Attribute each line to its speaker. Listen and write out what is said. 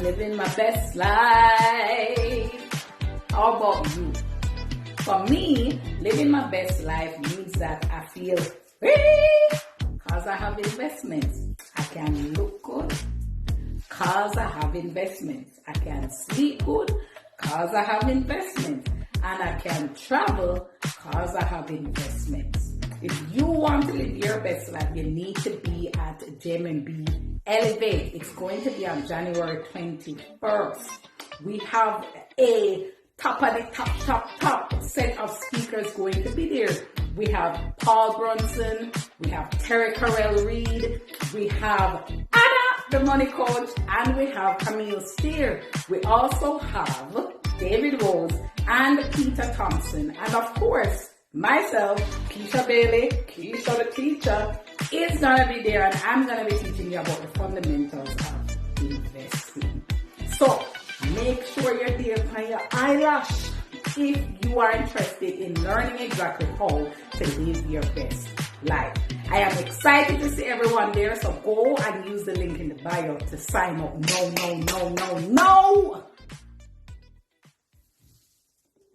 Speaker 1: living my best life. How about you? For me, living my best life means that I feel free because I have investments. I can look good because I have investments. I can sleep good because I have investments. And I can travel because I have investments. If you want to live your best life, you need to be at Jmmb Elevate. It's going to be on January 21st. We have a top of the top set of speakers going to be there. We have Paul Brunson, we have Terry Carell Reed, we have Anna, the money coach, and we have Camille Steer. We also have David Rose and Peter Thompson. And of course, myself, Keisha Bailey, Keisha the teacher, is going to be there, and I'm going to be teaching you about the fundamentals of investing. So, make sure you're there on your eyelash if you are interested in learning exactly how to live your best life. I am excited to see everyone there, so go and use the link in the bio to sign up. No.